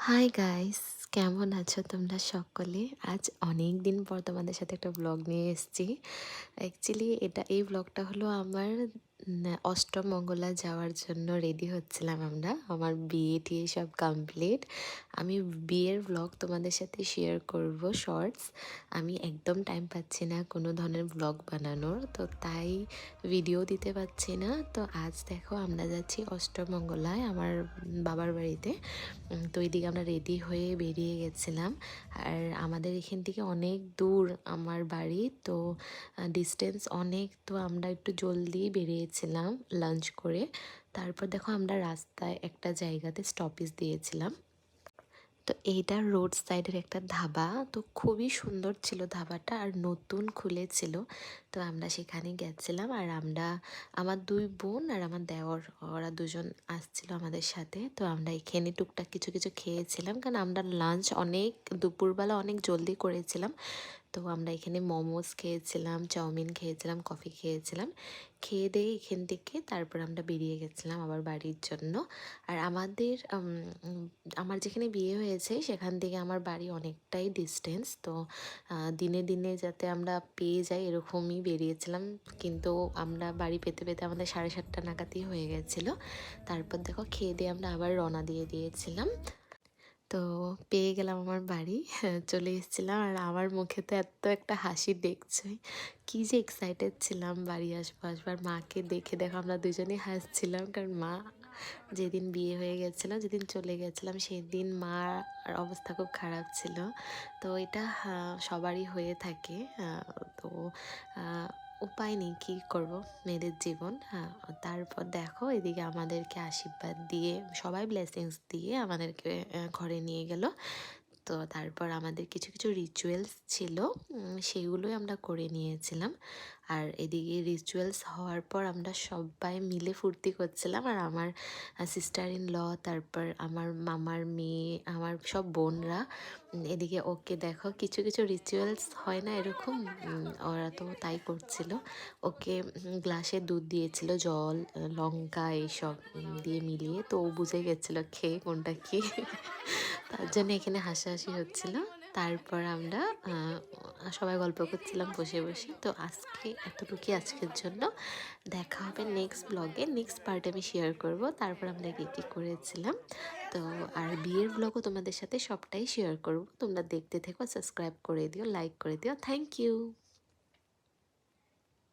Hi guys, কেমন আছো তোমরা সকলে? আজ অনেক দিন পর তোমাদের সাথে একটা ব্লগ নিয়ে এসেছি। অ্যাকচুয়ালি এই ব্লগটা হলো আমার অষ্টমঙ্গলা যাওয়ার জন্য রেডি হচ্ছিলাম আমরা। আমার বিয়ে টিয়ে সব কমপ্লিট। আমি বিয়ের ব্লগ তোমাদের সাথে শেয়ার করব শর্টস। আমি একদম টাইম পাচ্ছি না কোনো ধরনের ব্লগ বানানোর, তো তাই ভিডিও দিতে পারছি না। তো আজ দেখো আমরা যাচ্ছি অষ্টমঙ্গলায় আমার বাবার বাড়িতে। তো এইদিকে আমরা রেডি হয়ে বেরিয়ে গেছিলাম। আর আমাদের এখান থেকে অনেক দূর আমার বাড়ি, তো ডিস্টেন্স অনেক, তো আমরা একটু জলদি বেরিয়েছিলাম লাঞ্চ করে। তারপর দেখো আমরা রাস্তায় একটা জায়গাতে স্টপেজ দিয়েছিলাম। তো এইটা রোড সাইডের একটা ধাবা, তো খুবই সুন্দর ছিল ধাবাটা, আর নতুন খুলেছিল। তো আমরা সেখানে গেছিলাম, আর আমরা আমার দুই বোন আর আমার দেওর, ওরা দুজন আসছিল আমাদের সাথে। তো আমরা এখানে টুকটাক কিছু কিছু খেয়েছিলাম, কারণ আমরা লাঞ্চ অনেক দুপুরবেলা অনেক জলদি করেছিলাম। তো আমরা এখানে মোমোস খেয়েছিলাম, চাউমিন খেয়েছিলাম, কফি খেয়েছিলাম। খেয়ে দিয়ে এখান থেকে তারপর আমরা বেরিয়ে গেছিলাম আবার বাড়ির জন্য। আর আমার যেখানে বিয়ে হয়েছে সেখান থেকে আমার বাড়ি অনেকটাই ডিস্টেন্স, তো দিনে দিনে যাতে আমরা পেয়ে যাই এরকমই বেরিয়েছিলাম। কিন্তু আমরা বাড়ি পেতে পেতে আমাদের 7:30 নাগাদই হয়ে গেছিলো। তারপর দেখো খেয়ে দিয়ে আমরা আবার রওনা দিয়ে দিয়েছিলাম। তো পেয়ে গেলাম আমার বাড়ি, হ্যাঁ, চলে এসেছিলাম। আর আমার মুখে তো এত একটা হাসি দেখছই, কী যে এক্সাইটেড ছিলাম বাড়ি আসবার। মাকে দেখে দেখো আমরা দুজনেই হাসছিলাম, কারণ মা যেদিন বিয়ে হয়ে গেছিলো, যেদিন চলে গেছিলাম সেদিন মার অবস্থা খুব খারাপ ছিল। তো এটা সবারই হয়ে থাকে। তো উপায় নেই, কী করব, মেয়েদের জীবন। হ্যাঁ, তারপর দেখো এদিকে আমাদেরকে আশীর্বাদ দিয়ে সবাই ব্লেসিংস দিয়ে আমাদেরকে ঘরে নিয়ে গেল। তো তারপর আমাদের কিছু কিছু রিচুয়ালস ছিল, সেগুলোই আমরা করে নিয়েছিলাম। আর এদিকে রিচুয়ালস হওয়ার পর আমরা সবাই মিলে ফুর্তি করছিলাম। আর আমার সিস্টার ইন ল, তারপর আমার মামার মেয়ে, আমার সব বোনরা এদিকে ওকে দেখো কিছু কিছু রিচুয়ালস হয় না এরকম, ওরা তো তাই করছিল। ওকে গ্লাসে দুধ দিয়েছিল, জল, লঙ্কা এইসব দিয়ে মিলিয়ে, তো ও বুঝে গেছিলো খেয়ে কোনটা কি। তার জন্য এখানে হাসাহাসি হচ্ছিল। তারপর আমরা সবাই গল্প করছিলাম বসে বসে। তো আজকে এতটুকুই আজকের জন্য। দেখা হবে নেক্সট ব্লগে, নেক্সট পার্ট আমি শেয়ার করব তারপর আমরা কী কী করেছিলাম। তো আর বিয়ের ব্লগও তোমাদের সাথে সবটাই শেয়ার করব, তোমরা দেখতে থেকো, সাবস্ক্রাইব করে দিও, লাইক করে দিও। Thank you.